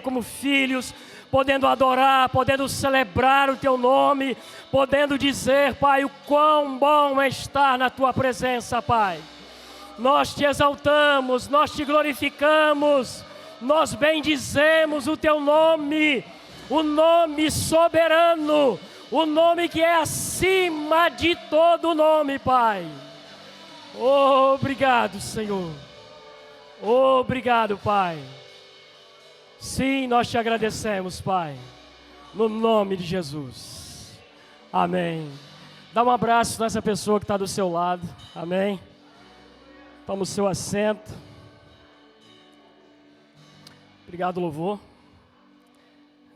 como filhos, podendo adorar, podendo celebrar o Teu nome, podendo dizer, Pai, o quão bom é estar na Tua presença, Pai. Nós Te exaltamos, nós Te glorificamos, nós bendizemos o Teu nome, o nome soberano, o nome que é acima de todo nome, Pai. Obrigado, Senhor. Obrigado, Pai. Sim, nós Te agradecemos, Pai, no nome de Jesus. Amém. Dá um abraço nessa pessoa que está do seu lado. Amém. Toma o seu assento. Obrigado, louvor.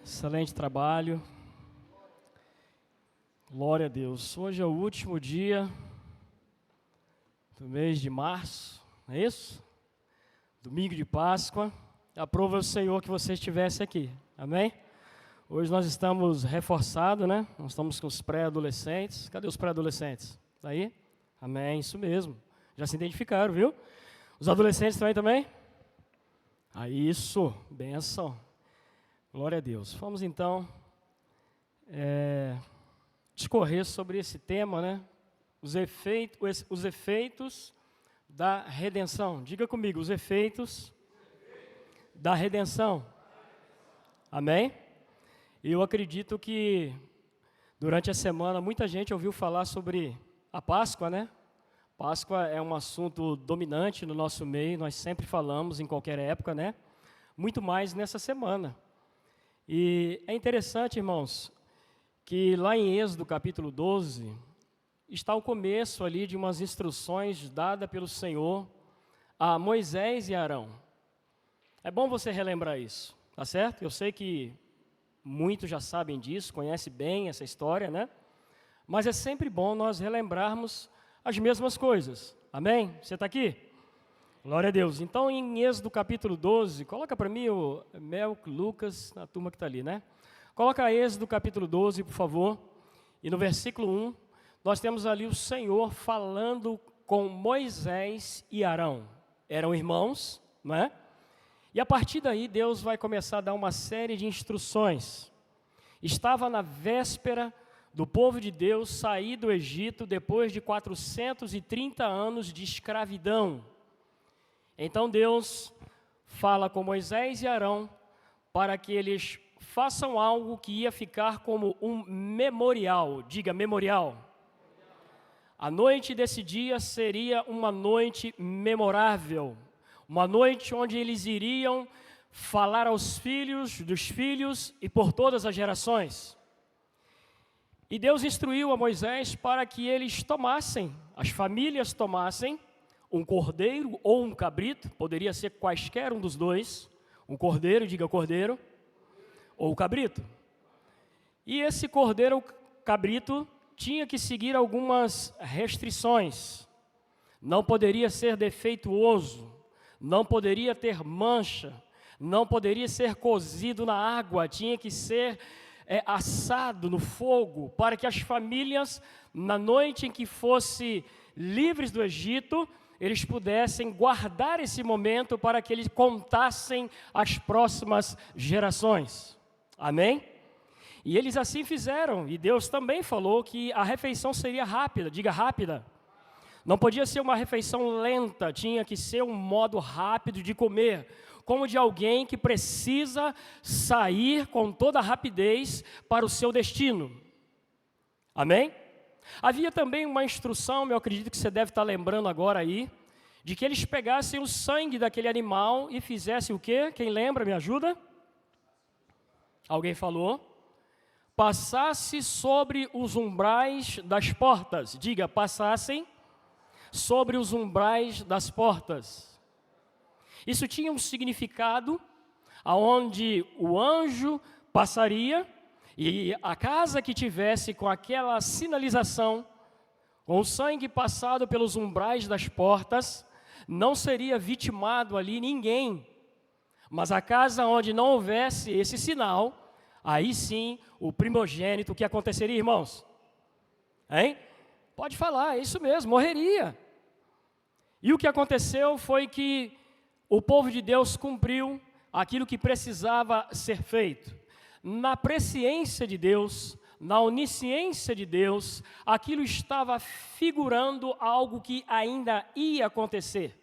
Excelente trabalho. Glória a Deus. Hoje é o último dia do mês de março, não é isso? Domingo de Páscoa. Aprova o Senhor que você estivesse aqui. Amém? Hoje nós estamos reforçados, né? Nós estamos com os pré-adolescentes. Cadê os pré-adolescentes? Aí? Amém, isso mesmo. Já se identificaram, viu? Os adolescentes também? Isso, benção. Glória a Deus. Vamos então discorrer sobre esse tema, né? Os efeitos da redenção. Diga comigo, os efeitos da redenção. Amém? Eu acredito que durante a semana muita gente ouviu falar sobre a Páscoa, né? Páscoa é um assunto dominante no nosso meio, nós sempre falamos em qualquer época, né? Muito mais nessa semana. E é interessante, irmãos, que lá em Êxodo capítulo 12, está o começo ali de umas instruções dadas pelo Senhor a Moisés e Arão. É bom você relembrar isso, tá certo? Eu sei que muitos já sabem disso, conhecem bem essa história, né? Mas é sempre bom nós relembrarmos as mesmas coisas. Amém? Você está aqui? Glória a Deus. Então, em Êxodo capítulo 12, coloca para mim o Melco, Lucas, a turma que está ali, né? Coloca Êxodo capítulo 12, por favor. E no versículo 1, nós temos ali o Senhor falando com Moisés e Arão. Eram irmãos, não é? E a partir daí, Deus vai começar a dar uma série de instruções. Estava na véspera do povo de Deus sair do Egito depois de 430 anos de escravidão. Então Deus fala com Moisés e Arão para que eles façam algo que ia ficar como um memorial. Diga, memorial. A noite desse dia seria uma noite memorável. Uma noite onde eles iriam falar aos filhos dos filhos e por todas as gerações. E Deus instruiu a Moisés para que eles tomassem, as famílias tomassem, um cordeiro ou um cabrito, poderia ser quaisquer um dos dois, um cordeiro, diga cordeiro, ou cabrito. E esse cordeiro ou cabrito tinha que seguir algumas restrições. Não poderia ser defeituoso, não poderia ter mancha, não poderia ser cozido na água, tinha que ser assado no fogo, para que as famílias, na noite em que fossem livres do Egito, eles pudessem guardar esse momento para que eles contassem as próximas gerações. Amém? E eles assim fizeram, e Deus também falou que a refeição seria rápida, diga rápida. Não podia ser uma refeição lenta, tinha que ser um modo rápido de comer, como de alguém que precisa sair com toda a rapidez para o seu destino. Amém? Havia também uma instrução, eu acredito que você deve estar lembrando agora aí, de que eles pegassem o sangue daquele animal e fizessem o quê? Quem lembra, me ajuda? Alguém falou? Passasse sobre os umbrais das portas. Diga, passassem sobre os umbrais das portas. Isso tinha um significado aonde o anjo passaria e a casa que tivesse com aquela sinalização, com o sangue passado pelos umbrais das portas, não seria vitimado ali ninguém. Mas a casa onde não houvesse esse sinal, aí sim, o primogênito, o que aconteceria, irmãos? Hein? Pode falar, é isso mesmo, morreria. E o que aconteceu foi que o povo de Deus cumpriu aquilo que precisava ser feito. Na presciência de Deus, na onisciência de Deus, aquilo estava figurando algo que ainda ia acontecer.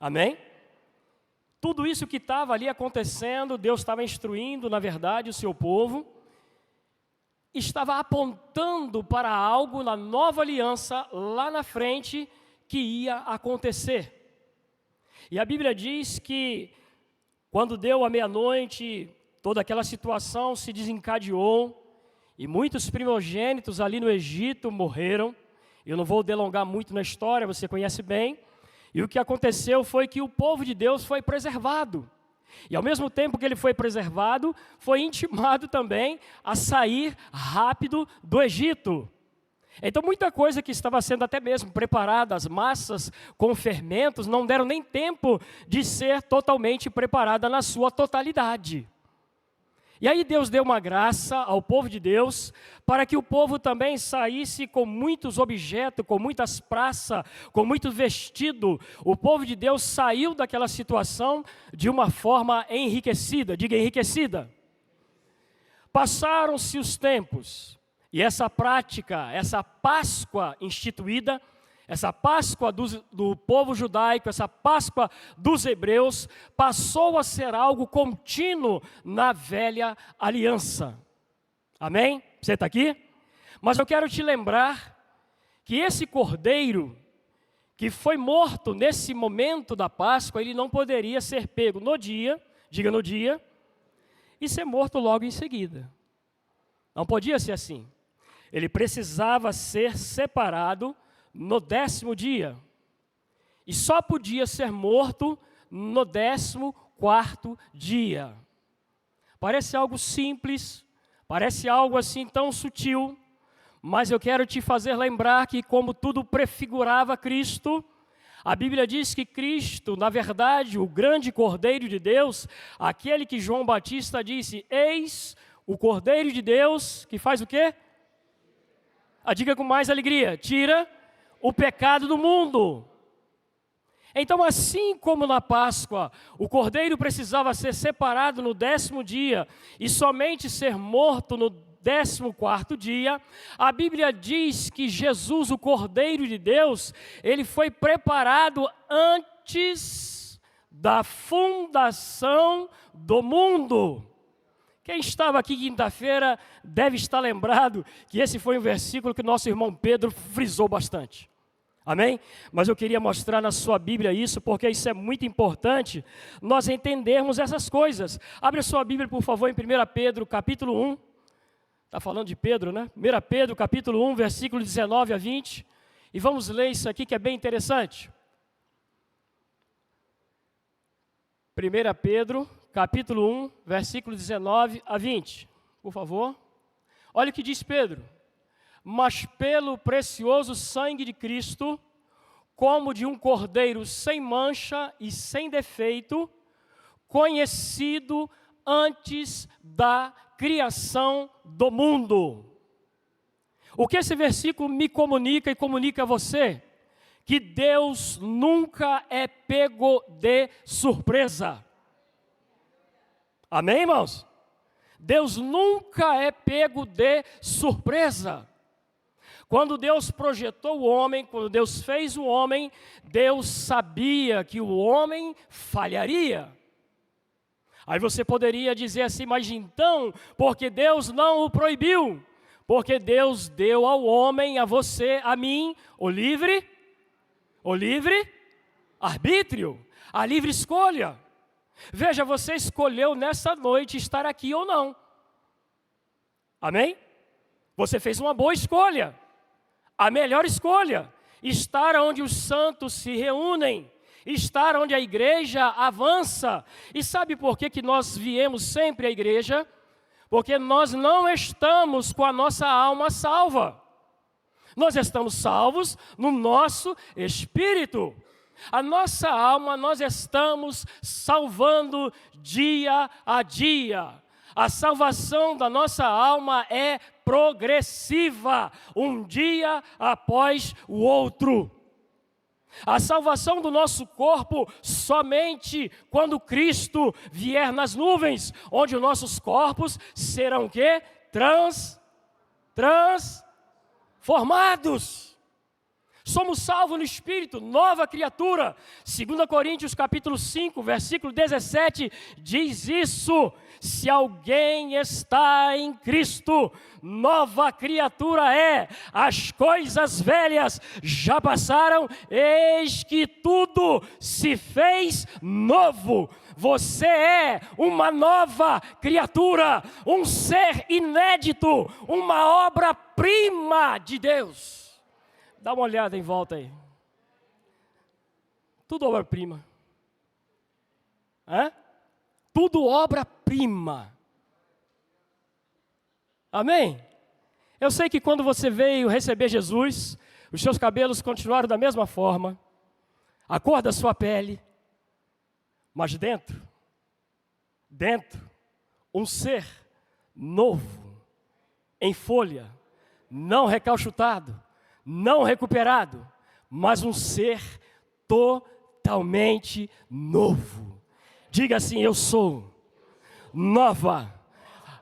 Amém? Tudo isso que estava ali acontecendo, Deus estava instruindo, na verdade, o seu povo, estava apontando para algo na nova aliança, lá na frente, que ia acontecer. E a Bíblia diz que, quando deu a meia-noite, toda aquela situação se desencadeou, e muitos primogênitos ali no Egito morreram. Eu não vou delongar muito na história, você conhece bem. E o que aconteceu foi que o povo de Deus foi preservado. E ao mesmo tempo que ele foi preservado, foi intimado também a sair rápido do Egito. Então muita coisa que estava sendo até mesmo preparada, as massas com fermentos, não deram nem tempo de ser totalmente preparada na sua totalidade. E aí Deus deu uma graça ao povo de Deus, para que o povo também saísse com muitos objetos, com muitas praças, com muito vestido. O povo de Deus saiu daquela situação de uma forma enriquecida, diga enriquecida. Passaram-se os tempos, e essa prática, essa Páscoa instituída, essa Páscoa do povo judaico, essa Páscoa dos hebreus, passou a ser algo contínuo na velha aliança. Amém? Você está aqui? Mas eu quero te lembrar que esse cordeiro, que foi morto nesse momento da Páscoa, ele não poderia ser pego no dia, diga no dia, e ser morto logo em seguida. Não podia ser assim. Ele precisava ser separado no 10º dia, e só podia ser morto no 14º dia. Parece algo simples, parece algo assim tão sutil, mas eu quero te fazer lembrar que, como tudo prefigurava Cristo, a Bíblia diz que Cristo, na verdade, o grande Cordeiro de Deus, aquele que João Batista disse: eis o Cordeiro de Deus, que faz o quê? Diga com mais alegria: tira o pecado do mundo. Então, assim como na Páscoa, o cordeiro precisava ser separado no 10º dia e somente ser morto no 14º dia, a Bíblia diz que Jesus, o Cordeiro de Deus, ele foi preparado antes da fundação do mundo. Quem estava aqui quinta-feira deve estar lembrado que esse foi um versículo que nosso irmão Pedro frisou bastante. Amém? Mas eu queria mostrar na sua Bíblia isso, porque isso é muito importante, nós entendermos essas coisas. Abre a sua Bíblia, por favor, em 1 Pedro, capítulo 1. Está falando de Pedro, né? 1 Pedro, capítulo 1, versículo 19 a 20. E vamos ler isso aqui que é bem interessante. 1 Pedro, capítulo 1, versículo 19 a 20. Por favor. Olha o que diz Pedro. Mas pelo precioso sangue de Cristo, como de um cordeiro sem mancha e sem defeito, conhecido antes da criação do mundo. O que esse versículo me comunica e comunica a você? Que Deus nunca é pego de surpresa. Amém, irmãos? Deus nunca é pego de surpresa. Quando Deus projetou o homem, quando Deus fez o homem, Deus sabia que o homem falharia. Aí você poderia dizer assim: mas então, porque Deus não o proibiu? Porque Deus deu ao homem, a você, a mim, o livre arbítrio, a livre escolha. Veja, você escolheu nessa noite estar aqui ou não. Amém? Você fez uma boa escolha. A melhor escolha, estar onde os santos se reúnem, estar onde a igreja avança. E sabe por que nós viemos sempre à igreja? Porque nós não estamos com a nossa alma salva. Nós estamos salvos no nosso espírito. A nossa alma nós estamos salvando dia a dia. A salvação da nossa alma é progressiva, um dia após o outro. A salvação do nosso corpo somente quando Cristo vier nas nuvens, onde os nossos corpos serão o quê? Transformados. Somos salvos no Espírito, nova criatura. 2 Coríntios capítulo 5, versículo 17, diz isso: se alguém está em Cristo, nova criatura é, as coisas velhas já passaram, eis que tudo se fez novo. Você é uma nova criatura, um ser inédito, uma obra-prima de Deus. Dá uma olhada em volta aí. Tudo obra-prima. Tudo obra-prima. Amém? Eu sei que quando você veio receber Jesus, os seus cabelos continuaram da mesma forma, a cor da sua pele, mas dentro, um ser novo, em folha, não recalchutado, não recuperado, mas um ser totalmente novo. Diga assim: eu sou nova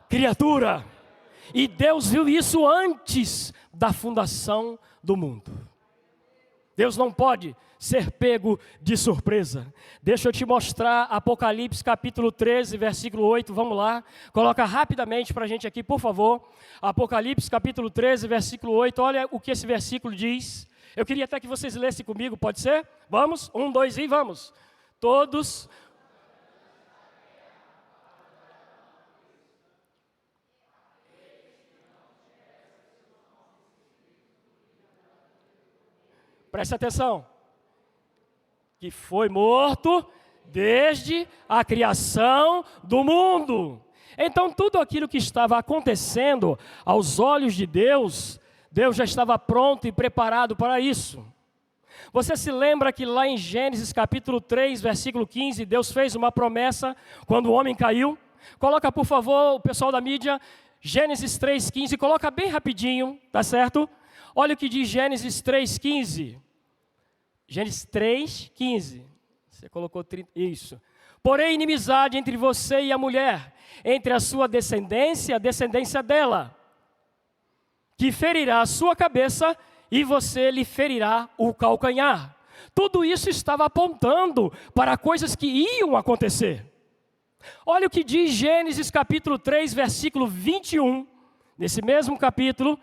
criatura. E Deus viu isso antes da fundação do mundo. Deus não pode ser pego de surpresa. Deixa eu te mostrar Apocalipse capítulo 13, versículo 8, vamos lá. Coloca rapidamente para a gente aqui, por favor. Apocalipse capítulo 13, versículo 8, olha o que esse versículo diz. Eu queria até que vocês lessem comigo, pode ser? Vamos? 1, 2 e vamos. Todos. Preste atenção. Que foi morto desde a criação do mundo. Então, tudo aquilo que estava acontecendo aos olhos de Deus, Deus já estava pronto e preparado para isso. Você se lembra que lá em Gênesis capítulo 3, versículo 15, Deus fez uma promessa quando o homem caiu? Coloca, por favor, o pessoal da mídia, Gênesis 3,15, coloca bem rapidinho, tá certo? Olha o que diz Gênesis 3,15. Gênesis 3,15. Você colocou 30, isso. Porém, inimizade entre você e a mulher, entre a sua descendência e a descendência dela, que ferirá a sua cabeça e você lhe ferirá o calcanhar. Tudo isso estava apontando para coisas que iam acontecer. Olha o que diz Gênesis capítulo 3, versículo 21. Nesse mesmo capítulo,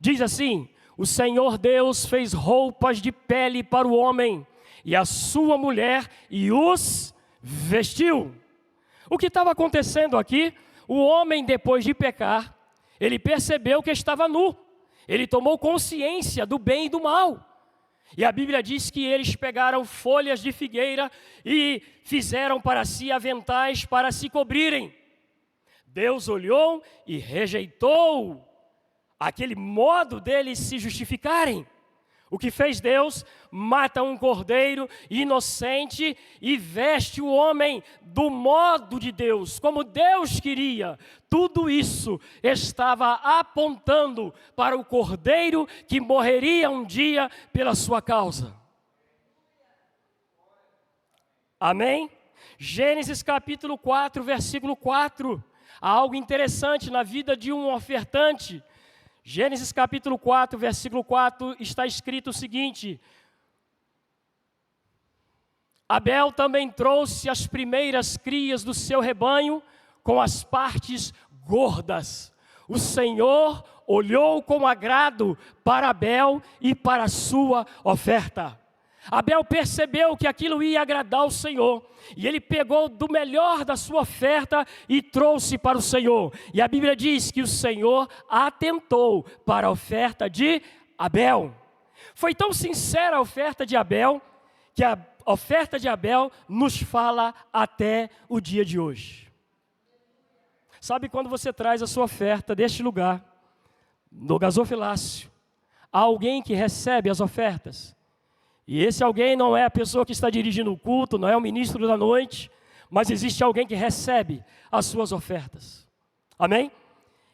diz assim: o Senhor Deus fez roupas de pele para o homem e a sua mulher e os vestiu. O que estava acontecendo aqui? O homem, depois de pecar, ele percebeu que estava nu. Ele tomou consciência do bem e do mal. E a Bíblia diz que eles pegaram folhas de figueira e fizeram para si aventais para se cobrirem. Deus olhou e rejeitou aquele modo deles se justificarem. O que fez Deus? Mata um cordeiro inocente e veste o homem do modo de Deus, como Deus queria. Tudo isso estava apontando para o cordeiro que morreria um dia pela sua causa. Amém? Gênesis capítulo 4, versículo 4. Há algo interessante na vida de um ofertante. Gênesis capítulo 4, versículo 4, está escrito o seguinte: Abel também trouxe as primeiras crias do seu rebanho com as partes gordas. O Senhor olhou com agrado para Abel e para a sua oferta. Abel percebeu que aquilo ia agradar ao Senhor, e ele pegou do melhor da sua oferta e trouxe para o Senhor. E a Bíblia diz que o Senhor atentou para a oferta de Abel. Foi tão sincera a oferta de Abel, que a oferta de Abel nos fala até o dia de hoje. Sabe quando você traz a sua oferta deste lugar, no gasofilácio, há alguém que recebe as ofertas? E esse alguém não é a pessoa que está dirigindo o culto, não é o ministro da noite, mas existe alguém que recebe as suas ofertas. Amém?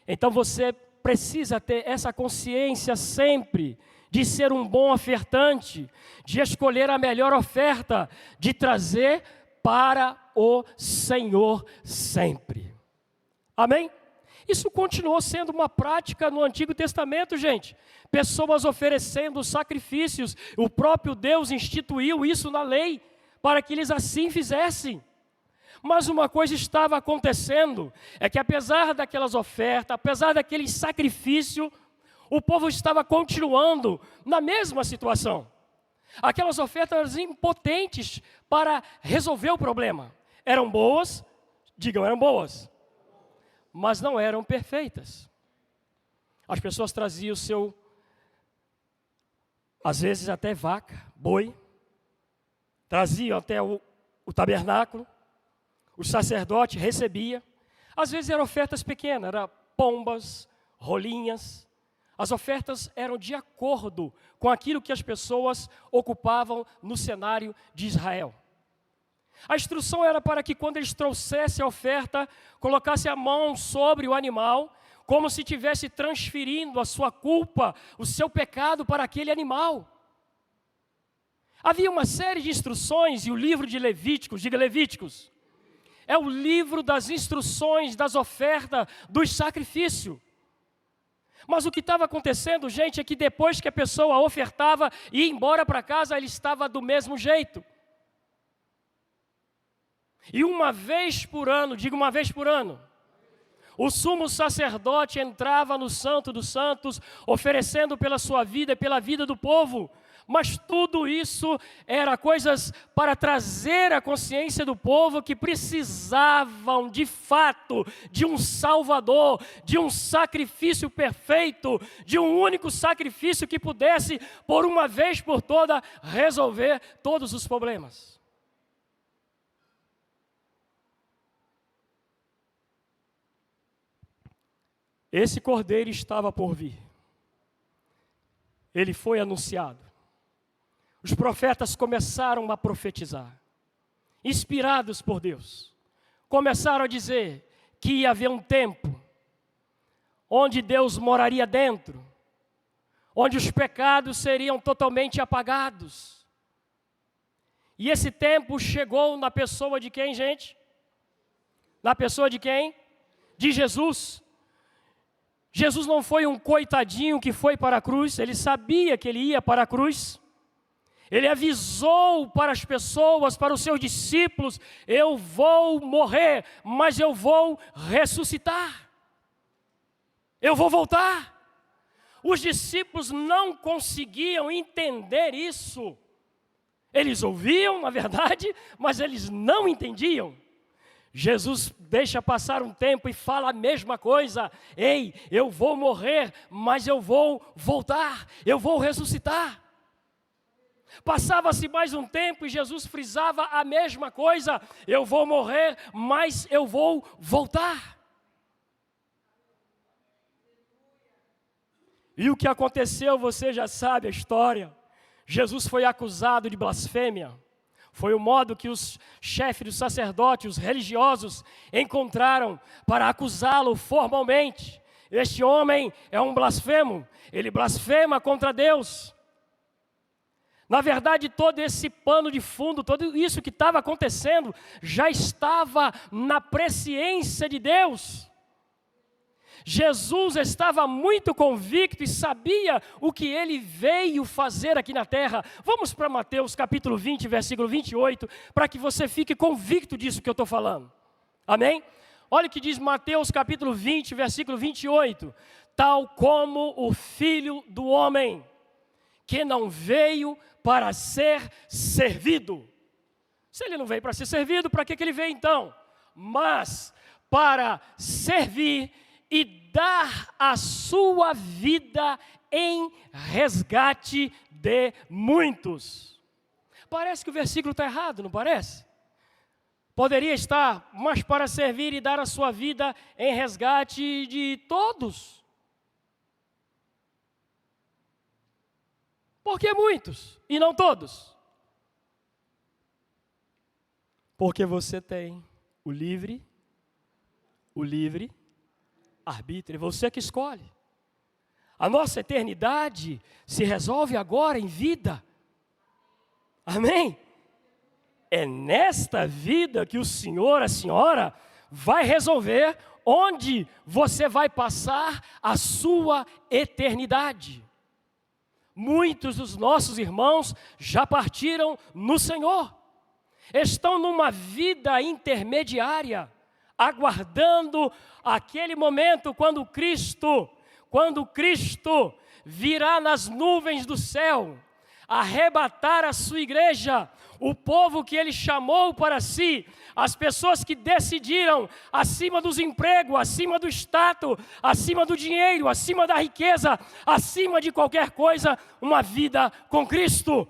Então você precisa ter essa consciência sempre de ser um bom ofertante, de escolher a melhor oferta, de trazer para o Senhor sempre. Amém? Isso continuou sendo uma prática no Antigo Testamento, gente. Pessoas oferecendo sacrifícios. O próprio Deus instituiu isso na lei, para que eles assim fizessem. Mas uma coisa estava acontecendo, é que apesar daquelas ofertas, apesar daquele sacrifício, o povo estava continuando na mesma situação. Aquelas ofertas impotentes para resolver o problema. Eram boas, digam, eram boas, mas não eram perfeitas. As pessoas traziam às vezes até vaca, boi, traziam até o tabernáculo, o sacerdote recebia. Às vezes eram ofertas pequenas, eram pombas, rolinhas. As ofertas eram de acordo com aquilo que as pessoas ocupavam no cenário de Israel. A instrução era para que quando eles trouxessem a oferta, colocassem a mão sobre o animal, como se estivesse transferindo a sua culpa, o seu pecado para aquele animal. Havia uma série de instruções, e o livro de Levíticos, diga Levíticos, é o livro das instruções, das ofertas, dos sacrifícios. Mas o que estava acontecendo, gente, é que depois que a pessoa ofertava e ia embora para casa, ele estava do mesmo jeito. E uma vez por ano, diga uma vez por ano, o sumo sacerdote entrava no Santo dos Santos, oferecendo pela sua vida e pela vida do povo. Mas tudo isso era coisas para trazer a consciência do povo que precisavam de fato de um Salvador, de um sacrifício perfeito, de um único sacrifício que pudesse, por uma vez por toda, resolver todos os problemas. Esse cordeiro estava por vir. Ele foi anunciado. Os profetas começaram a profetizar, inspirados por Deus. Começaram a dizer que ia haver um tempo onde Deus moraria dentro, onde os pecados seriam totalmente apagados. E esse tempo chegou na pessoa de quem, gente? Na pessoa de quem? De Jesus. Jesus não foi um coitadinho que foi para a cruz, ele sabia que ele ia para a cruz. Ele avisou para as pessoas, para os seus discípulos, eu vou morrer, mas eu vou ressuscitar. Eu vou voltar. Os discípulos não conseguiam entender isso. Eles ouviam, na verdade, mas eles não entendiam. Jesus deixa passar um tempo e fala a mesma coisa. Ei, eu vou morrer, mas eu vou voltar, eu vou ressuscitar. Passava-se mais um tempo e Jesus frisava a mesma coisa. Eu vou morrer, mas eu vou voltar. E o que aconteceu, você já sabe a história. Jesus foi acusado de blasfêmia. Foi o modo que os chefes dos sacerdotes, os religiosos, encontraram para acusá-lo formalmente. Este homem é um blasfemo, ele blasfema contra Deus. Na verdade, todo esse pano de fundo, tudo isso que estava acontecendo, já estava na presciência de Deus. Jesus estava muito convicto e sabia o que ele veio fazer aqui na terra. Vamos para Mateus capítulo 20, versículo 28, para que você fique convicto disso que eu estou falando. Amém? Olha o que diz Mateus capítulo 20, versículo 28. Tal como o Filho do Homem, que não veio para ser servido. Se ele não veio para ser servido, para que ele veio então? Mas para servir e dar a sua vida em resgate de muitos. Parece que o versículo está errado, não parece? Poderia estar, mas para servir e dar a sua vida em resgate de todos. Por que muitos e não todos? Porque você tem o livre arbítrio, você que escolhe. A nossa eternidade se resolve agora em vida. Amém? É nesta vida que o senhor, a senhora, vai resolver onde você vai passar a sua eternidade. Muitos dos nossos irmãos já partiram no Senhor. Estão numa vida intermediária, aguardando aquele momento quando Cristo virá nas nuvens do céu, arrebatar a sua igreja, o povo que Ele chamou para si, as pessoas que decidiram, acima dos empregos, acima do status, acima do dinheiro, acima da riqueza, acima de qualquer coisa, uma vida com Cristo.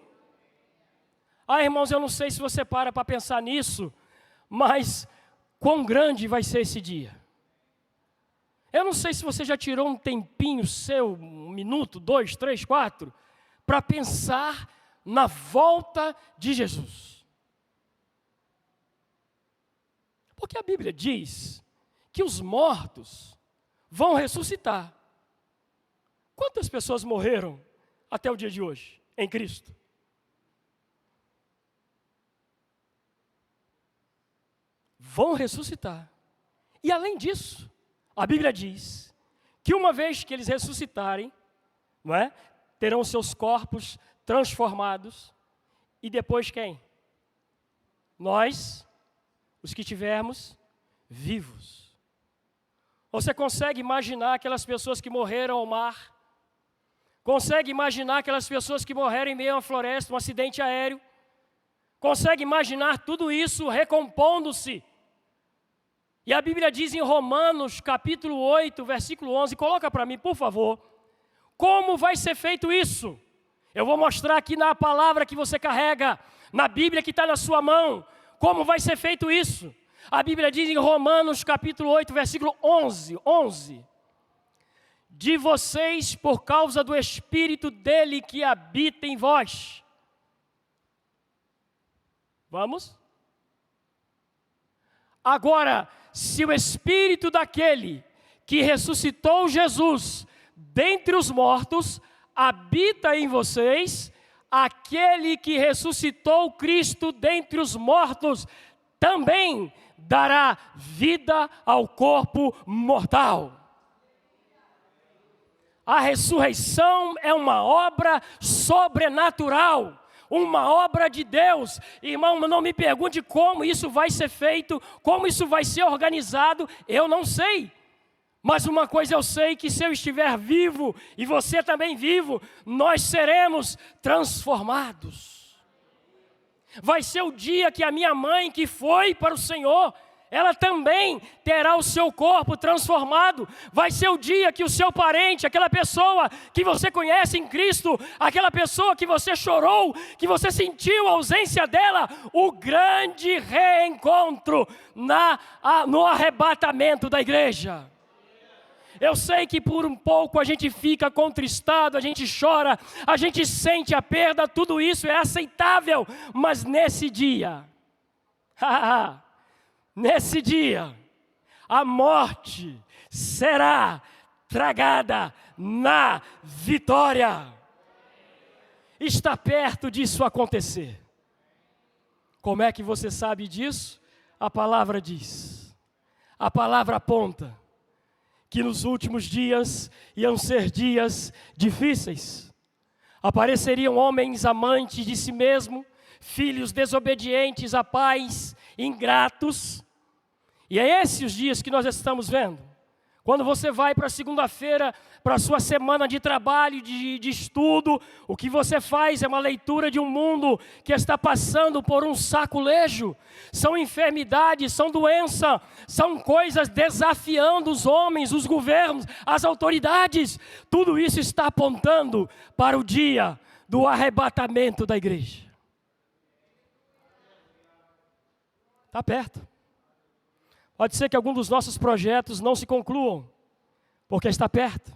Irmãos, eu não sei se você para pensar nisso, mas quão grande vai ser esse dia. Eu não sei se você já tirou um tempinho seu, 1 minuto, 2, 3, 4, para pensar na volta de Jesus. Porque a Bíblia diz que os mortos vão ressuscitar. Quantas pessoas morreram até o dia de hoje em Cristo? Vão ressuscitar. E além disso, a Bíblia diz que uma vez que eles ressuscitarem, não é? Terão seus corpos transformados. E depois quem? Nós, os que tivermos vivos. Você consegue imaginar aquelas pessoas que morreram ao mar? Consegue imaginar aquelas pessoas que morreram em meio a uma floresta, um acidente aéreo? Consegue imaginar tudo isso recompondo-se? E a Bíblia diz em Romanos, capítulo 8, versículo 11, coloca para mim, por favor, como vai ser feito isso? Eu vou mostrar aqui na palavra que você carrega, na Bíblia que está na sua mão, como vai ser feito isso. A Bíblia diz em Romanos, capítulo 8, versículo 11, de vocês por causa do Espírito dele que habita em vós. Vamos? Agora, se o Espírito daquele que ressuscitou Jesus dentre os mortos habita em vocês, aquele que ressuscitou Cristo dentre os mortos também dará vida ao corpo mortal. A ressurreição é uma obra sobrenatural, uma obra de Deus. Irmão, não me pergunte como isso vai ser feito, como isso vai ser organizado, eu não sei. Mas uma coisa eu sei, que se eu estiver vivo, e você também vivo, nós seremos transformados. Vai ser o dia que a minha mãe, que foi para o Senhor, ela também terá o seu corpo transformado. Vai ser o dia que o seu parente, aquela pessoa que você conhece em Cristo, aquela pessoa que você chorou, que você sentiu a ausência dela, o grande reencontro no arrebatamento da igreja. Eu sei que por um pouco a gente fica contristado, a gente chora, a gente sente a perda, tudo isso é aceitável, mas nesse dia, nesse dia, a morte será tragada na vitória. Está perto disso acontecer. Como é que você sabe disso? A palavra diz, a palavra aponta que nos últimos dias iam ser dias difíceis. Apareceriam homens amantes de si mesmo, filhos desobedientes a pais, ingratos. E é esses os dias que nós estamos vendo. Quando você vai para segunda-feira, para a sua semana de trabalho, de estudo, o que você faz é uma leitura de um mundo que está passando por um saculejo. São enfermidades, são doenças, são coisas desafiando os homens, os governos, as autoridades. Tudo isso está apontando para o dia do arrebatamento da igreja. Está perto. Pode ser que algum dos nossos projetos não se concluam, porque está perto.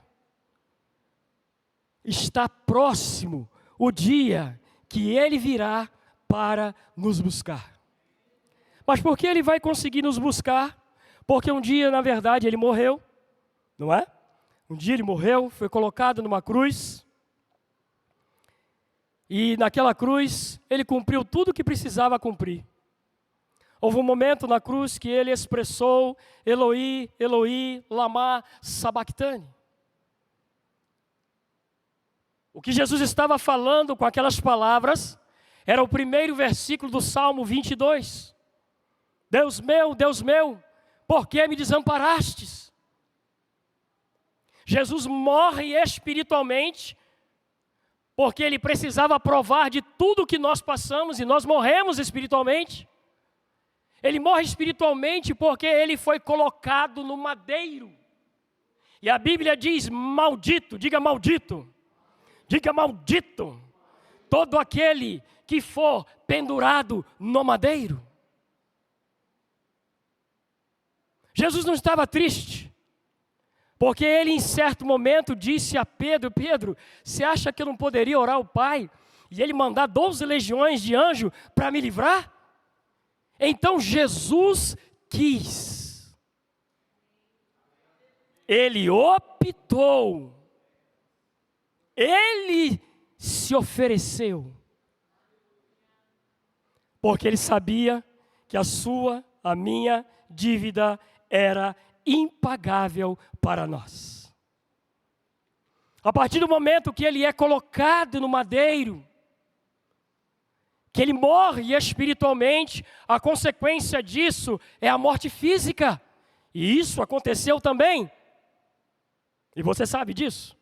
Está próximo o dia que Ele virá para nos buscar. Mas por que Ele vai conseguir nos buscar? Porque um dia, na verdade, Ele morreu, não é? Um dia ele morreu, foi colocado numa cruz. E naquela cruz, ele cumpriu tudo o que precisava cumprir. Houve um momento na cruz que ele expressou: Eloi, Eloi, lama sabachthani. O que Jesus estava falando com aquelas palavras era o primeiro versículo do Salmo 22. Deus meu, por que me desamparastes? Jesus morre espiritualmente, porque ele precisava provar de tudo que nós passamos, e nós morremos espiritualmente. Ele morre espiritualmente porque ele foi colocado no madeiro. E a Bíblia diz: maldito, diga maldito, todo aquele que for pendurado no madeiro. Jesus não estava triste, porque ele em certo momento disse a Pedro: Pedro, você acha que eu não poderia orar ao Pai e ele mandar 12 legiões de anjos para me livrar? Então Jesus quis, ele optou, ele se ofereceu, porque ele sabia que a minha dívida era impagável para nós. A partir do momento que ele é colocado no madeiro, que ele morre espiritualmente, a consequência disso é a morte física. E isso aconteceu também. E você sabe disso.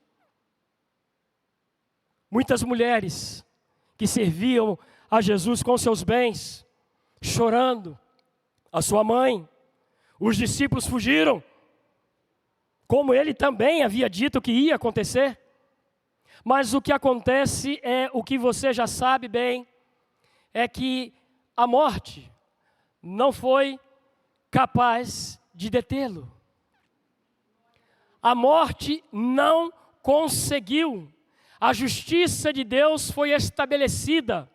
Muitas mulheres que serviam a Jesus com seus bens, chorando, a sua mãe, os discípulos fugiram, como ele também havia dito que ia acontecer. Mas o que acontece é o que você já sabe bem, é que a morte não foi capaz de detê-lo. A morte não conseguiu. A justiça de Deus foi estabelecida.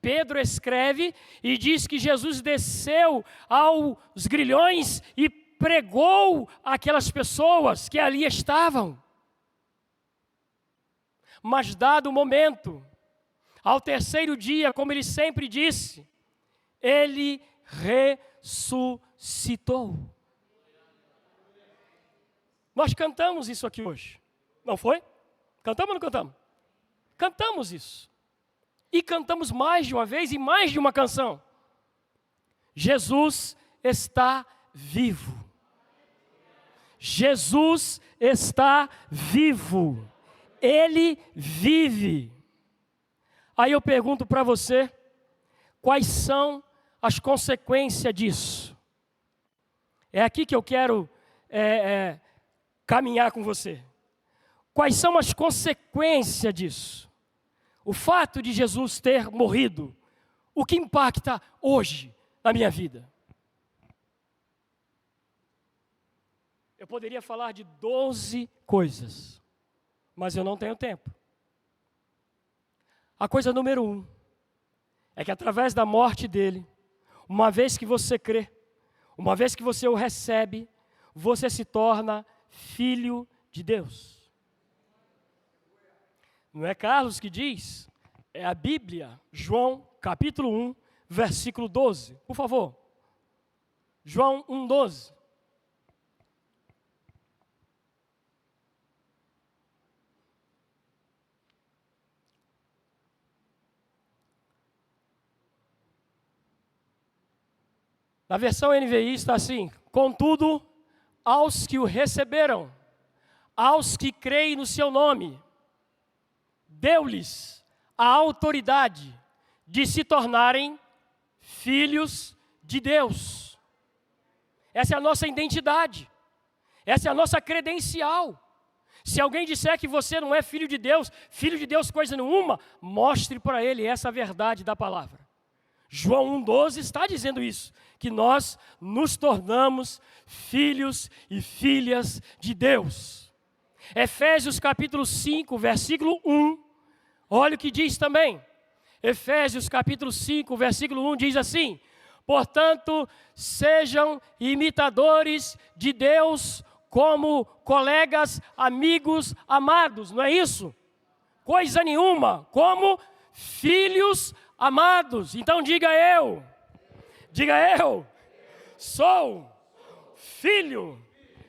Pedro escreve e diz que Jesus desceu aos grilhões e pregou aquelas pessoas que ali estavam. Mas dado o momento, ao terceiro dia, como ele sempre disse, ele ressuscitou. Nós cantamos isso aqui hoje, não foi? Cantamos ou não cantamos? Cantamos isso. E cantamos mais de uma vez e mais de uma canção. Jesus está vivo. Jesus está vivo. Ele vive. Aí eu pergunto para você, quais são as consequências disso? É aqui que eu quero caminhar com você. Quais são as consequências disso? O fato de Jesus ter morrido, o que impacta hoje na minha vida? Eu poderia falar de 12 coisas, mas eu não tenho tempo. A coisa número 1 é que através da morte dele, uma vez que você crê, uma vez que você o recebe, você se torna filho de Deus. Não é Carlos que diz, é a Bíblia, João capítulo 1, versículo 12. Por favor, João 1, 12. Na versão NVI está assim: contudo, aos que o receberam, aos que creem no seu nome, deu-lhes a autoridade de se tornarem filhos de Deus. Essa é a nossa identidade. Essa é a nossa credencial. Se alguém disser que você não é filho de Deus coisa nenhuma, mostre para ele essa verdade da palavra. João 1,12 está dizendo isso, que nós nos tornamos filhos e filhas de Deus. Efésios capítulo 5, versículo 1, olha o que diz também. Efésios capítulo 5, versículo 1 diz assim: portanto, sejam imitadores de Deus como colegas, amigos, amados, não é isso? Coisa nenhuma, como filhos amados. Então diga eu sou filho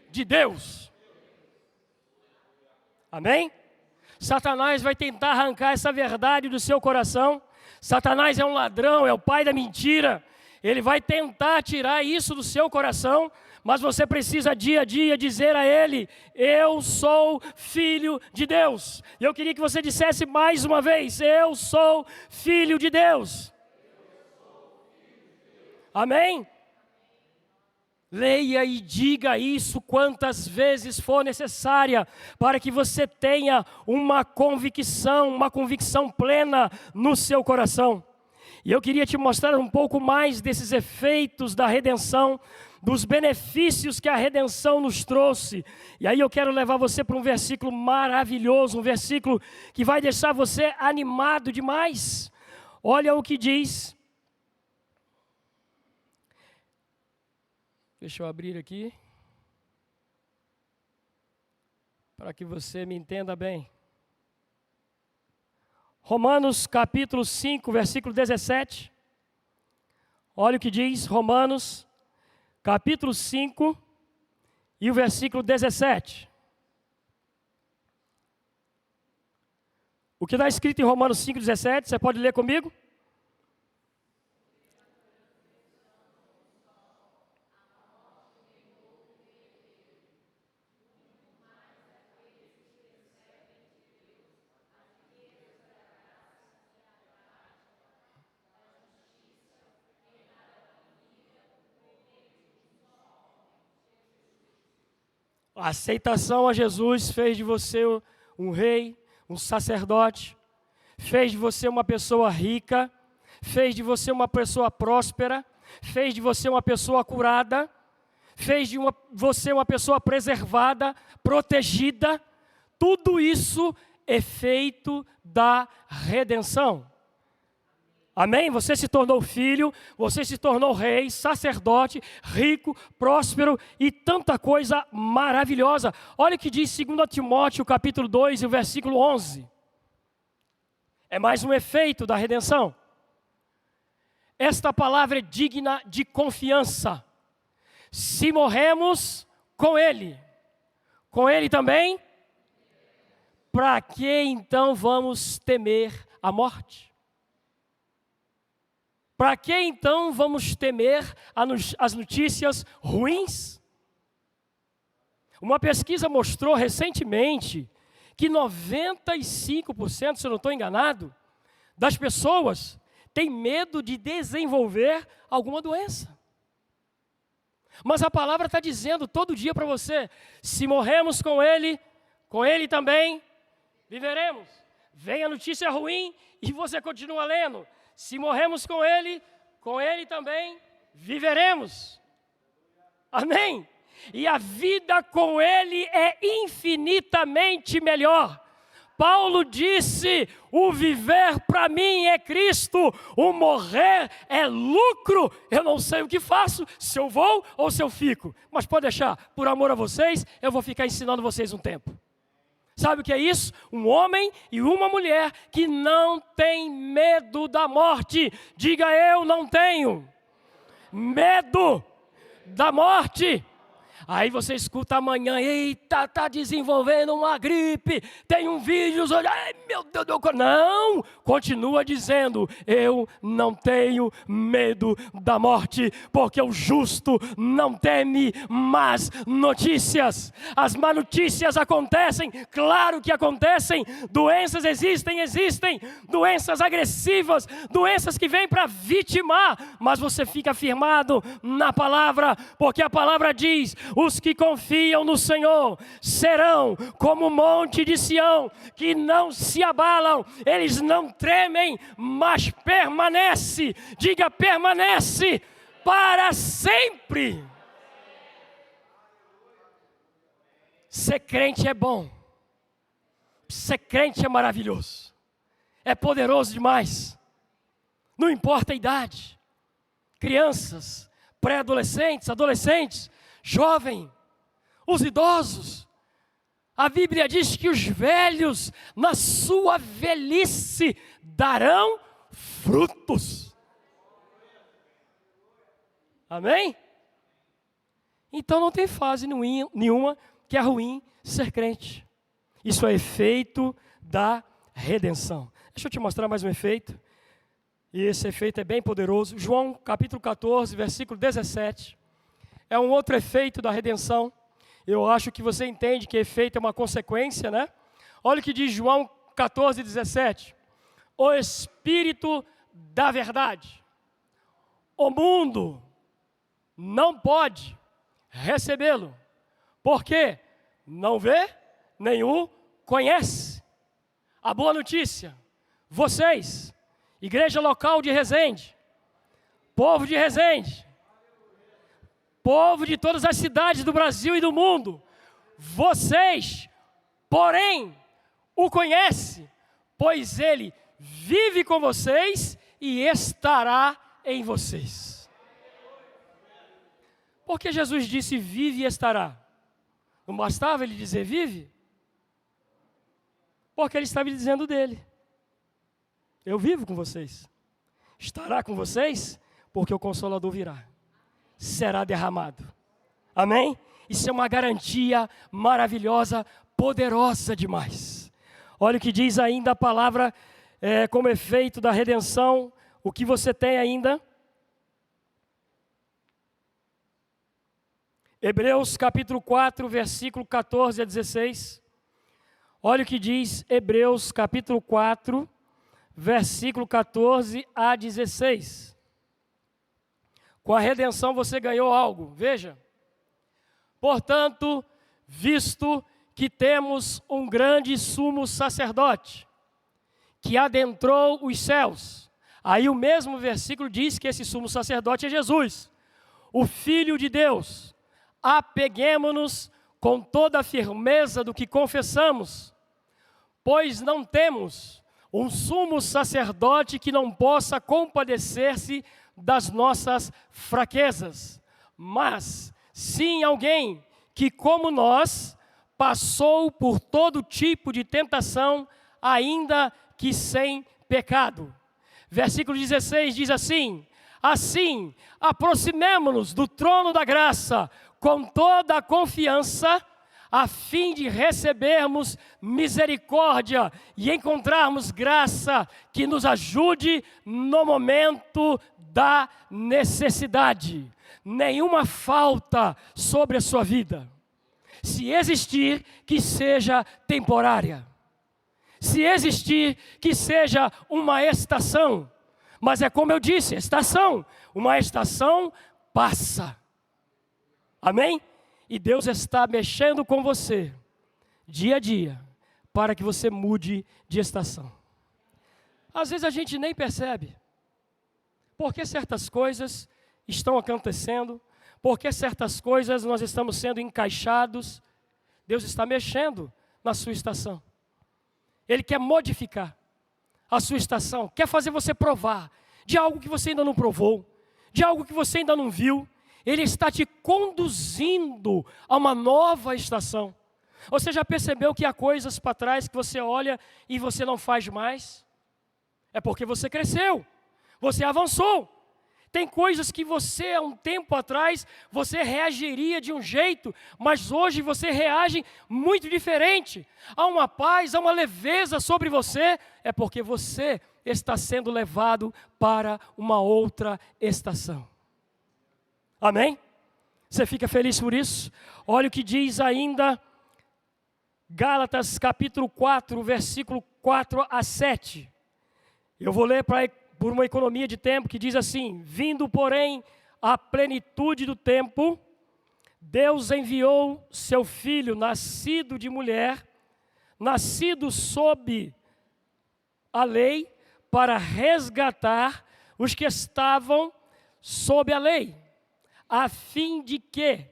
de Deus. Amém? Satanás vai tentar arrancar essa verdade do seu coração. Satanás é um ladrão, é o pai da mentira. Ele vai tentar tirar isso do seu coração, mas você precisa dia a dia dizer a ele: eu sou filho de Deus. E eu queria que você dissesse mais uma vez: eu sou filho de Deus. Amém? Leia e diga isso quantas vezes for necessária, para que você tenha uma convicção plena no seu coração. E eu queria te mostrar um pouco mais desses efeitos da redenção, dos benefícios que a redenção nos trouxe. E aí eu quero levar você para um versículo maravilhoso, um versículo que vai deixar você animado demais. Olha o que diz. Deixa eu abrir aqui, para que você me entenda bem. Romanos capítulo 5, versículo 17. Olha o que diz Romanos capítulo 5 e o versículo 17. O que está escrito em Romanos 5, 17, você pode ler comigo? A aceitação a Jesus fez de você um rei, um sacerdote, fez de você uma pessoa rica, fez de você uma pessoa próspera, fez de você uma pessoa curada, fez de você uma pessoa preservada, protegida. Tudo isso é feito da redenção. Amém? Você se tornou filho, você se tornou rei, sacerdote, rico, próspero e tanta coisa maravilhosa. Olha o que diz 2 Timóteo capítulo 2 e o versículo 11. É mais um efeito da redenção. Esta palavra é digna de confiança. Se morremos com Ele também, para que então vamos temer a morte? Para que então vamos temer as notícias ruins? Uma pesquisa mostrou recentemente que 95%, se eu não estou enganado, das pessoas têm medo de desenvolver alguma doença. Mas a palavra está dizendo todo dia para você: se morremos com Ele também viveremos. Vem a notícia ruim e você continua lendo. Se morremos com Ele também viveremos. Amém? E a vida com Ele é infinitamente melhor. Paulo disse: o viver para mim é Cristo, o morrer é lucro. Eu não sei o que faço, se eu vou ou se eu fico. Mas pode deixar, por amor a vocês, eu vou ficar ensinando vocês um tempo. Sabe o que é isso? Um homem e uma mulher que não tem medo da morte. Diga: eu não tenho medo da morte. Aí você escuta amanhã: eita, está desenvolvendo uma gripe, tem um vírus, ai meu Deus do céu. Não, continua dizendo: eu não tenho medo da morte, porque o justo não teme más notícias. As más notícias acontecem, claro que acontecem, doenças existem, doenças agressivas, doenças que vêm para vitimar, mas você fica firmado na palavra, porque a palavra diz: os que confiam no Senhor serão como o monte de Sião, que não se abalam, eles não tremem, mas permanece. Diga: permanece para sempre. Ser crente é bom. Ser crente é maravilhoso. É poderoso demais. Não importa a idade. Crianças, pré-adolescentes, adolescentes, jovem, os idosos. A Bíblia diz que os velhos, na sua velhice, darão frutos. Amém? Então não tem fase nenhuma que é ruim ser crente. Isso é efeito da redenção. Deixa eu te mostrar mais um efeito. E esse efeito é bem poderoso. João capítulo 14, versículo 17. É um outro efeito da redenção. Eu acho que você entende que efeito é uma consequência, né? Olha o que diz João 14, 17. O Espírito da verdade. O mundo não pode recebê-lo, porque não vê, nem o conhece. A boa notícia, vocês, igreja local de Resende, povo de Resende, povo de todas as cidades do Brasil e do mundo, vocês, porém, o conhecem, pois ele vive com vocês e estará em vocês. Porque Jesus disse vive e estará. Não bastava ele dizer vive? Porque ele estava dizendo dele. Eu vivo com vocês. Estará com vocês, porque o Consolador virá. Será derramado. Amém? Isso é uma garantia maravilhosa, poderosa demais. Olha o que diz ainda a palavra como efeito da redenção. O que você tem ainda? Hebreus capítulo 4, versículo 14 a 16. Olha o que diz Hebreus capítulo 4, versículo 14 a 16. Com a redenção você ganhou algo, veja. Portanto, visto que temos um grande sumo sacerdote, que adentrou os céus. Aí o mesmo versículo diz que esse sumo sacerdote é Jesus, o Filho de Deus. Apeguemo-nos com toda a firmeza do que confessamos, pois não temos um sumo sacerdote que não possa compadecer-se das nossas fraquezas, mas sim alguém que, como nós, passou por todo tipo de tentação, ainda que sem pecado. Versículo 16 diz assim: assim, aproximemo-nos do trono da graça, com toda a confiança, a fim de recebermos misericórdia e encontrarmos graça que nos ajude no momento da necessidade. Nenhuma falta sobre a sua vida. Se existir, que seja temporária. Se existir, que seja uma estação. Mas é como eu disse, estação. Uma estação passa. Amém? E Deus está mexendo com você, dia a dia, para que você mude de estação. Às vezes a gente nem percebe, porque certas coisas estão acontecendo, porque certas coisas nós estamos sendo encaixados. Deus está mexendo na sua estação. Ele quer modificar a sua estação, quer fazer você provar de algo que você ainda não provou, de algo que você ainda não viu. Ele está te conduzindo a uma nova estação. Você já percebeu que há coisas para trás que você olha e você não faz mais? É porque você cresceu, você avançou. Tem coisas que você, há um tempo atrás, você reagiria de um jeito, mas hoje você reage muito diferente. Há uma paz, há uma leveza sobre você, é porque você está sendo levado para uma outra estação. Amém? Você fica feliz por isso? Olha o que diz ainda Gálatas capítulo 4, versículo 4 a 7. Eu vou ler por uma economia de tempo, que diz assim: vindo, porém, à plenitude do tempo, Deus enviou seu Filho, nascido de mulher, nascido sob a lei, para resgatar os que estavam sob a lei, a fim de que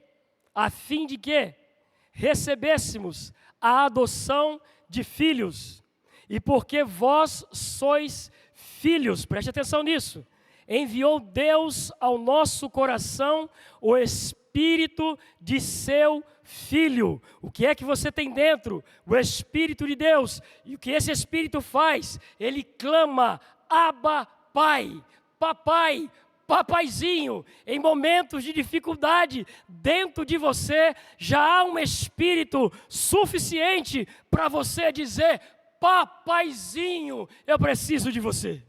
recebêssemos a adoção de filhos. E porque vós sois filhos, preste atenção nisso, enviou Deus ao nosso coração o Espírito Espírito de seu Filho. O que é que você tem dentro? O Espírito de Deus. E o que esse Espírito faz? Ele clama, Abba, Pai, Papai, Papaizinho. Em momentos de dificuldade, dentro de você já há um Espírito suficiente para você dizer, Papaizinho, eu preciso de você.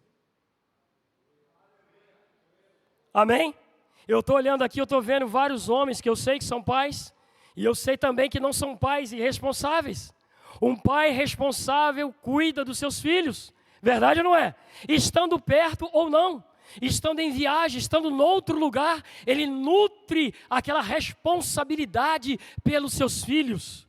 Amém? Eu estou olhando aqui, eu estou vendo vários homens que eu sei que são pais, e eu sei também que não são pais irresponsáveis. Um pai responsável cuida dos seus filhos, verdade ou não é? Estando perto ou não, estando em viagem, estando em outro lugar, ele nutre aquela responsabilidade pelos seus filhos.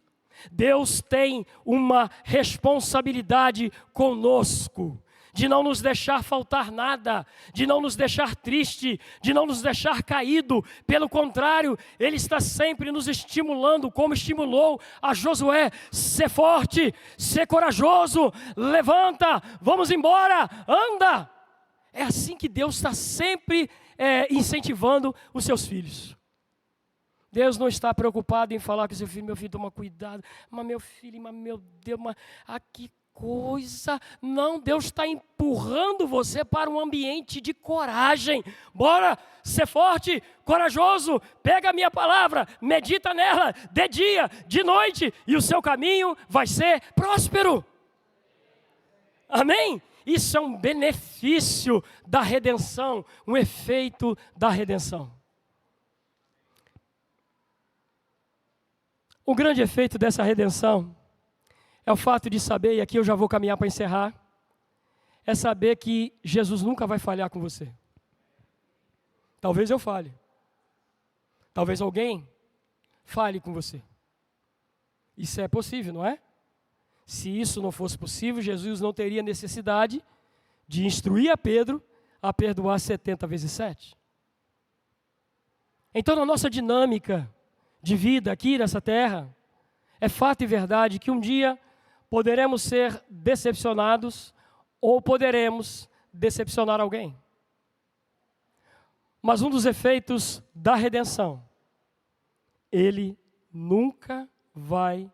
Deus tem uma responsabilidade conosco, de não nos deixar faltar nada, de não nos deixar triste, de não nos deixar caído. Pelo contrário, Ele está sempre nos estimulando, como estimulou a Josué. Ser forte, ser corajoso, levanta, vamos embora, anda. É assim que Deus está sempre incentivando os seus filhos. Deus não está preocupado em falar com seu filho, meu filho, toma cuidado, mas meu filho, mas meu Deus, mas aqui coisa. Não, Deus está empurrando você para um ambiente de coragem. Bora ser forte, corajoso, pega a minha palavra, medita nela, de dia, de noite, e o seu caminho vai ser próspero. Amém? Isso é um benefício da redenção, um efeito da redenção. O grande efeito dessa redenção é o fato de saber, e aqui eu já vou caminhar para encerrar, é saber que Jesus nunca vai falhar com você. Talvez eu falhe. Talvez alguém fale com você. Isso é possível, não é? Se isso não fosse possível, Jesus não teria necessidade de instruir a Pedro a perdoar 70 vezes 7. Então, na nossa dinâmica de vida aqui nessa terra, é fato e verdade que um dia poderemos ser decepcionados ou poderemos decepcionar alguém. Mas um dos efeitos da redenção, Ele nunca vai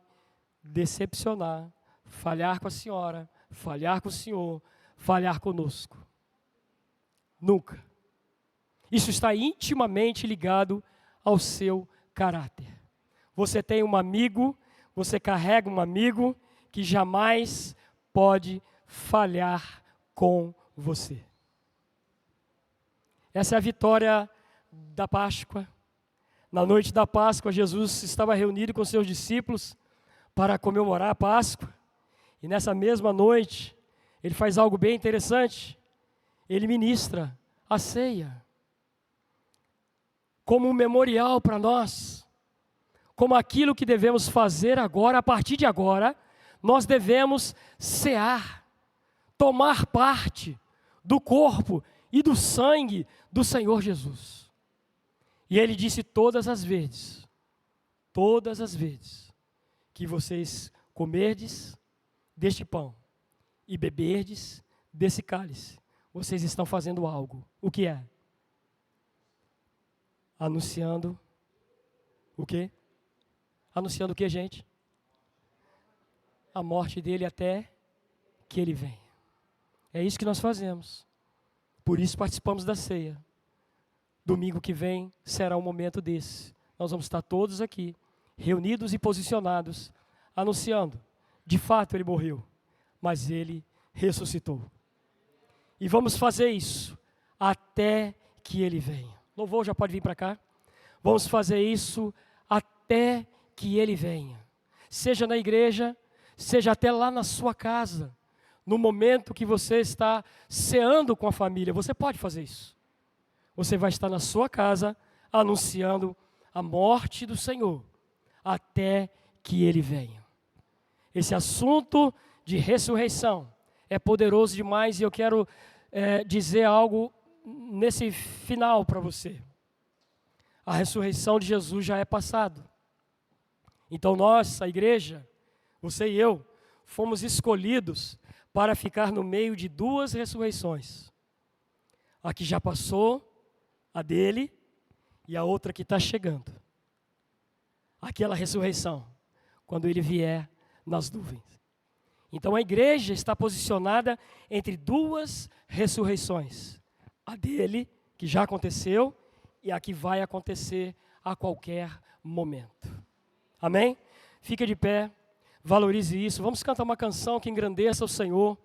decepcionar, falhar com a senhora, falhar com o senhor, falhar conosco. Nunca. Isso está intimamente ligado ao seu caráter. Você tem um amigo, você carrega um amigo que jamais pode falhar com você. Essa é a vitória da Páscoa. Na noite da Páscoa, Jesus estava reunido com seus discípulos para comemorar a Páscoa. E nessa mesma noite, Ele faz algo bem interessante. Ele ministra a ceia como um memorial para nós, como aquilo que devemos fazer agora, a partir de agora, nós devemos cear, tomar parte do corpo e do sangue do Senhor Jesus. E Ele disse todas as vezes que vocês comerdes deste pão e beberdes desse cálice, vocês estão fazendo algo. O que é? Anunciando o quê? Anunciando o que, gente? A morte dele até que ele venha. É isso que nós fazemos. Por isso participamos da ceia. Domingo que vem será um momento desse. Nós vamos estar todos aqui, reunidos e posicionados, anunciando. De fato ele morreu, mas ele ressuscitou. E vamos fazer isso até que ele venha. Louvor já pode vir para cá. Vamos fazer isso até que ele venha. Seja na igreja, seja até lá na sua casa, no momento que você está ceando com a família, você pode fazer isso. Você vai estar na sua casa anunciando a morte do Senhor até que Ele venha. Esse assunto de ressurreição é poderoso demais e eu quero dizer algo nesse final para você. A ressurreição de Jesus já é passado. Então nós, a igreja, você e eu, fomos escolhidos para ficar no meio de duas ressurreições. A que já passou, a dele, e a outra que está chegando. aquela ressurreição, quando ele vier nas nuvens. Então a igreja está posicionada entre duas ressurreições. A dele, que já aconteceu, e a que vai acontecer a qualquer momento. Amém? Fica de pé, valorize isso. Vamos cantar uma canção que engrandeça o Senhor,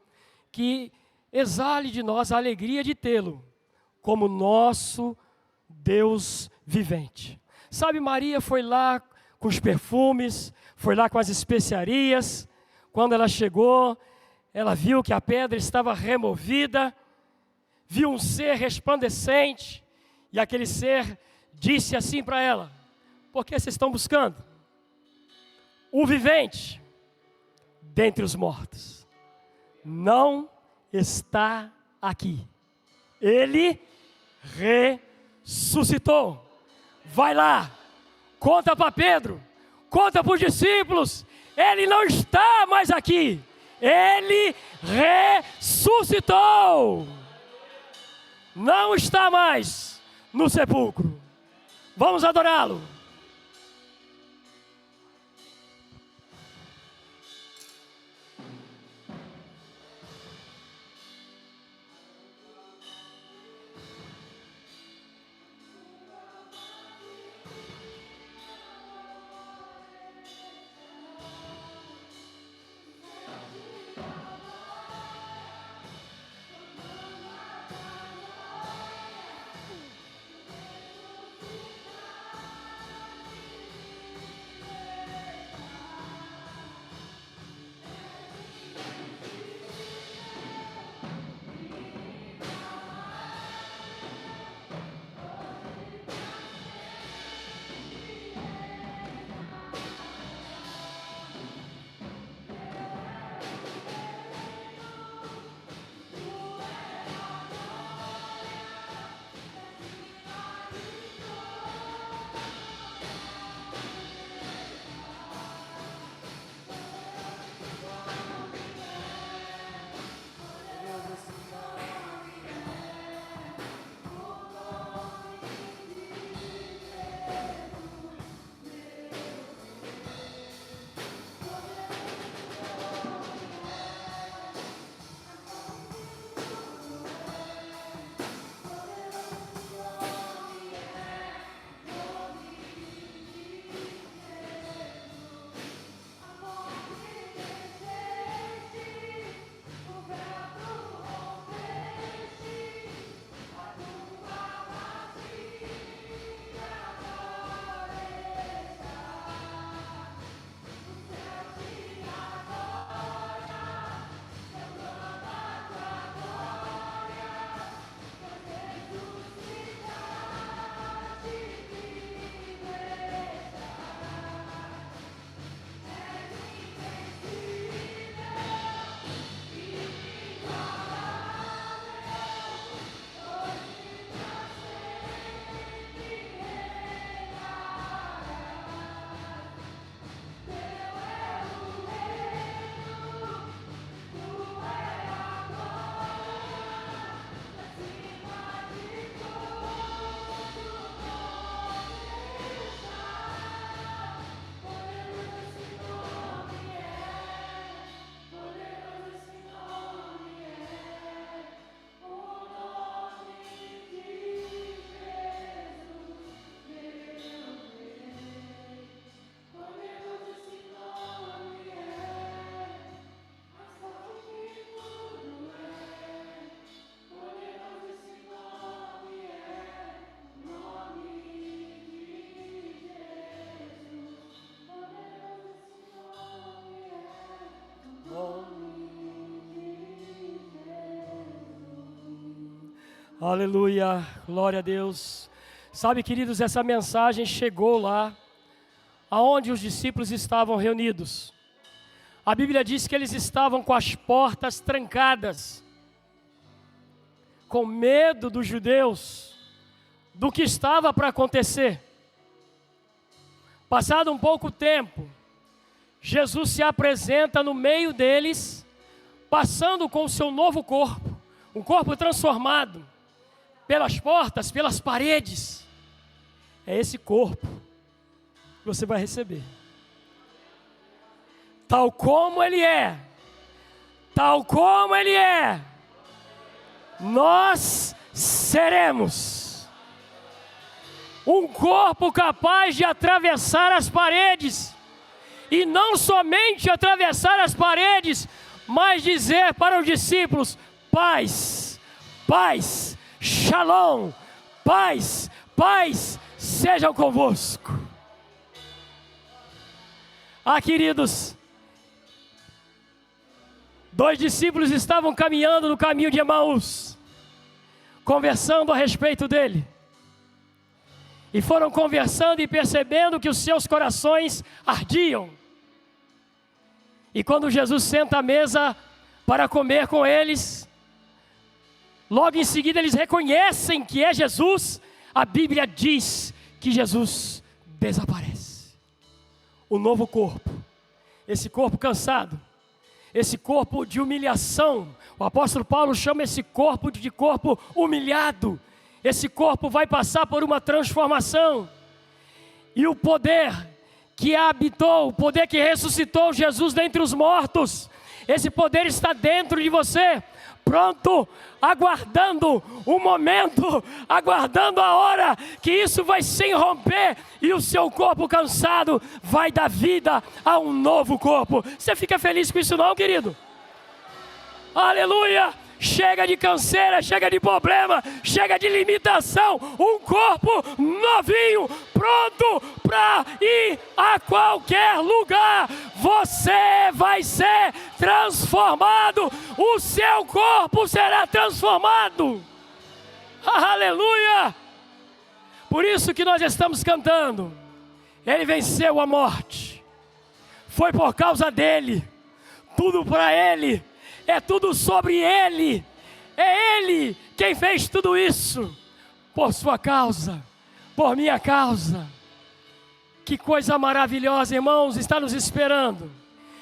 que exale de nós a alegria de tê-lo como nosso Deus vivente. Sabe, Maria foi lá com os perfumes, foi lá com as especiarias. Quando ela chegou, ela viu que a pedra estava removida, viu um ser resplandecente, e aquele ser disse assim para ela: por que vocês estão buscando? O vivente dentre os mortos não está aqui. Ele ressuscitou. Vai lá, conta para Pedro, conta para os discípulos, ele não está mais aqui. Ele ressuscitou. Não está mais no sepulcro. Vamos adorá-lo. Aleluia, glória a Deus. Sabe, queridos, essa mensagem chegou lá aonde os discípulos estavam reunidos. A Bíblia diz que eles estavam com as portas trancadas, com medo dos judeus, do que estava para acontecer. Passado um pouco tempo, Jesus se apresenta no meio deles, passando com o seu novo corpo, um corpo transformado, pelas portas, pelas paredes. É esse corpo você vai receber. Tal como Ele é, tal como Ele é, nós seremos um corpo capaz de atravessar as paredes, e não somente atravessar as paredes, mas dizer para os discípulos: paz, paz, shalom, paz, paz sejam convosco. Queridos, 2 discípulos estavam caminhando no caminho de Emaús, conversando a respeito dele. E foram conversando e percebendo que os seus corações ardiam. E quando Jesus senta à mesa para comer com eles, logo em seguida eles reconhecem que é Jesus. A Bíblia diz que Jesus desaparece. O novo corpo, esse corpo cansado, esse corpo de humilhação, o apóstolo Paulo chama esse corpo de corpo humilhado. Esse corpo vai passar por uma transformação, e o poder que habitou, o poder que ressuscitou Jesus dentre os mortos, esse poder está dentro de você, pronto, aguardando o momento, aguardando a hora que isso vai se romper e o seu corpo cansado vai dar vida a um novo corpo. Você fica feliz com isso não, querido? Aleluia! Chega de canseira, chega de problema, chega de limitação. Um corpo novinho, pronto para ir a qualquer lugar. Você vai ser transformado, o seu corpo será transformado. Aleluia! Por isso que nós estamos cantando. Ele venceu a morte, foi por causa dele, tudo para ele. É tudo sobre Ele, é Ele quem fez tudo isso, por sua causa, por minha causa. Que coisa maravilhosa, irmãos, está nos esperando,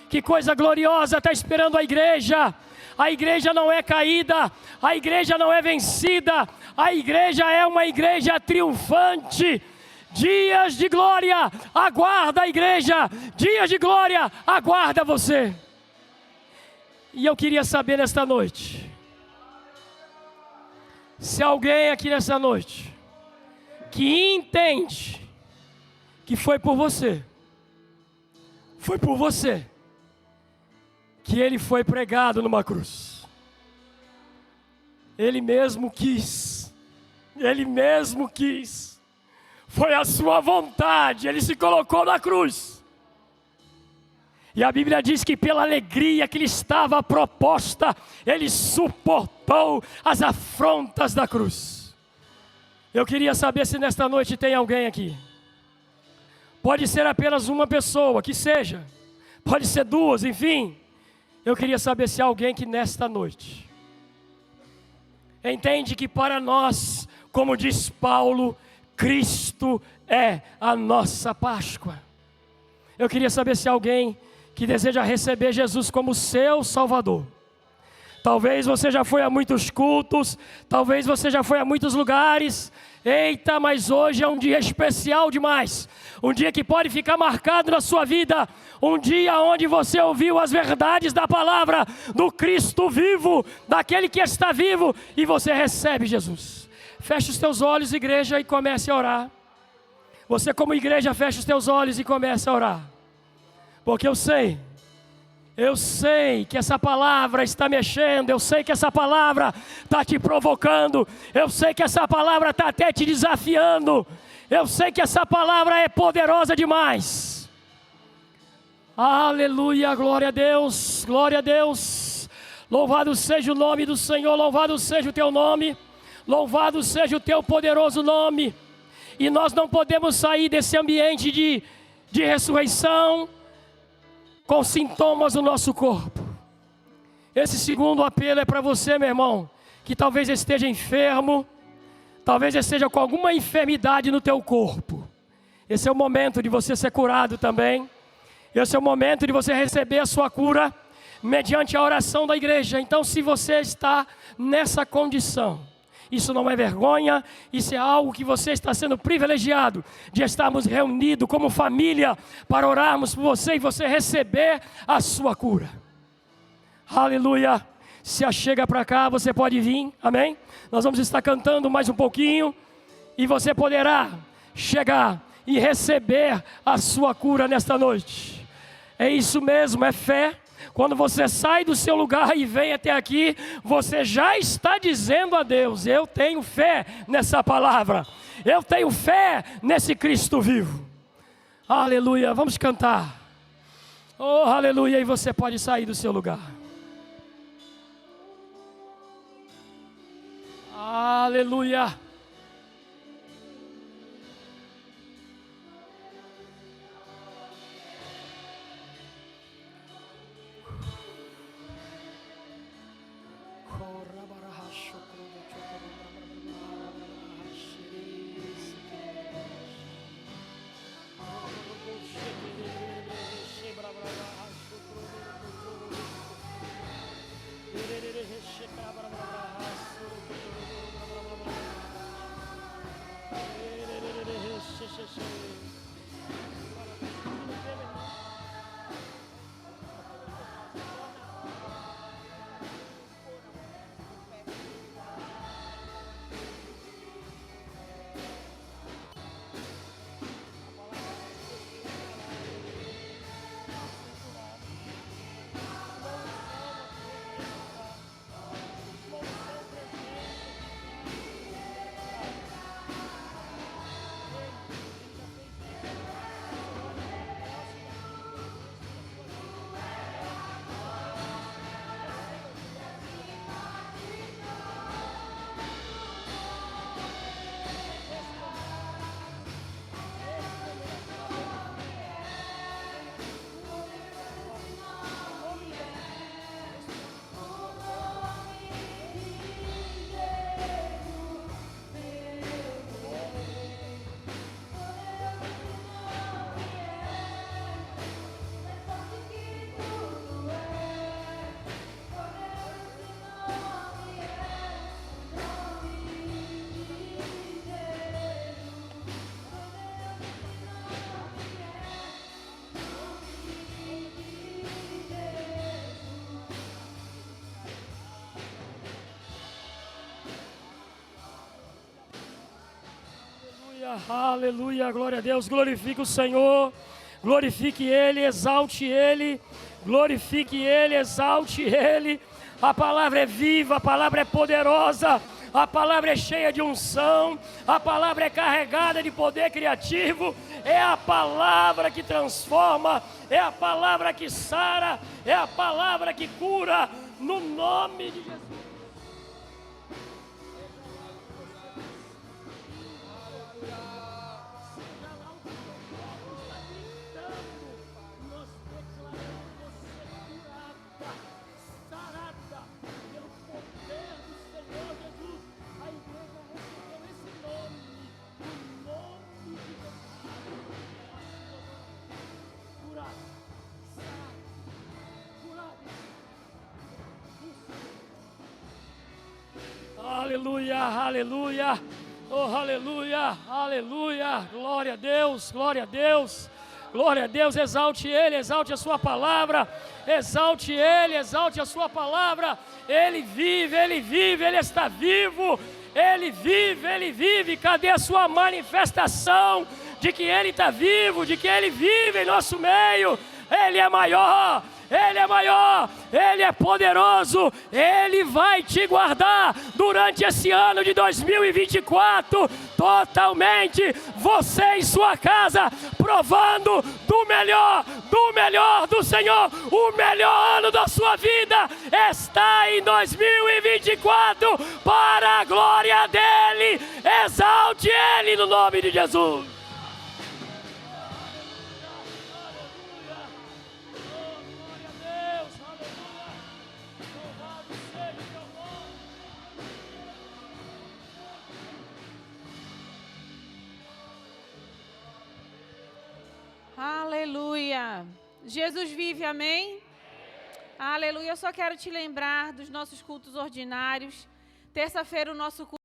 que coisa gloriosa está esperando a igreja. A igreja não é caída, a igreja não é vencida, a igreja é uma igreja triunfante. Dias de glória, aguarda a igreja, dias de glória, aguarda você. E eu queria saber nesta noite, se alguém aqui nessa noite, que entende, que foi por você, que Ele foi pregado numa cruz. Ele mesmo quis, foi a sua vontade, Ele se colocou na cruz. E a Bíblia diz que pela alegria que lhe estava proposta, Ele suportou as afrontas da cruz. Eu queria saber se nesta noite tem alguém aqui. Pode ser apenas uma pessoa, que seja. Pode ser 2, enfim. Eu queria saber se há alguém que nesta noite entende que para nós, como diz Paulo, Cristo é a nossa Páscoa. Eu queria saber se há alguém que deseja receber Jesus como seu Salvador. Talvez você já foi a muitos cultos, talvez você já foi a muitos lugares. Eita, mas hoje é um dia especial demais. Um dia que pode ficar marcado na sua vida. Um dia onde você ouviu as verdades da palavra, do Cristo vivo, daquele que está vivo, e você recebe Jesus. Feche os teus olhos, igreja, e comece a orar. Você como igreja, feche os teus olhos e comece a orar. Porque eu sei que essa palavra está mexendo, eu sei que essa palavra está te provocando, eu sei que essa palavra está até te desafiando, eu sei que essa palavra é poderosa demais. Aleluia, glória a Deus, glória a Deus. Louvado seja o nome do Senhor, louvado seja o teu nome, louvado seja o teu poderoso nome. E nós não podemos sair desse ambiente de ressurreição com sintomas no nosso corpo. Esse segundo apelo é para você, meu irmão, que talvez esteja enfermo, talvez esteja com alguma enfermidade no teu corpo. Esse é o momento de você ser curado também. Esse é o momento de você receber a sua cura mediante a oração da igreja. Então, se você está nessa condição isso não é vergonha, isso é algo que você está sendo privilegiado de estarmos reunidos como família para orarmos por você e você receber a sua cura. Aleluia. Se achega para cá, você pode vir, amém? Nós vamos estar cantando mais um pouquinho e você poderá chegar e receber a sua cura nesta noite. É isso mesmo, é fé. Quando você sai do seu lugar e vem até aqui, você já está dizendo a Deus: eu tenho fé nessa palavra, eu tenho fé nesse Cristo vivo. Aleluia, vamos cantar. Oh, aleluia, e você pode sair do seu lugar. Aleluia. Aleluia, glória a Deus, glorifique o Senhor, glorifique Ele, exalte Ele, glorifique Ele, exalte Ele. A palavra é viva, a palavra é poderosa, a palavra é cheia de unção, a palavra é carregada de poder criativo, é a palavra que transforma, é a palavra que sara, é a palavra que cura, no nome de Jesus. Aleluia, aleluia, oh aleluia, aleluia, glória a Deus, glória a Deus, glória a Deus, exalte Ele, exalte a sua palavra, exalte Ele, exalte a sua palavra, Ele vive, Ele está vivo, Ele vive, cadê a sua manifestação de que Ele está vivo, de que Ele vive em nosso meio? Ele é maior, Ele é poderoso, Ele vai te guardar durante esse ano de 2024, totalmente, você e sua casa, provando do melhor do Senhor. O melhor ano da sua vida está em 2024, para a glória dEle, exalte Ele no nome de Jesus. Aleluia. Jesus vive, amém? Aleluia. Eu só quero te lembrar dos nossos cultos ordinários. Terça-feira o nosso culto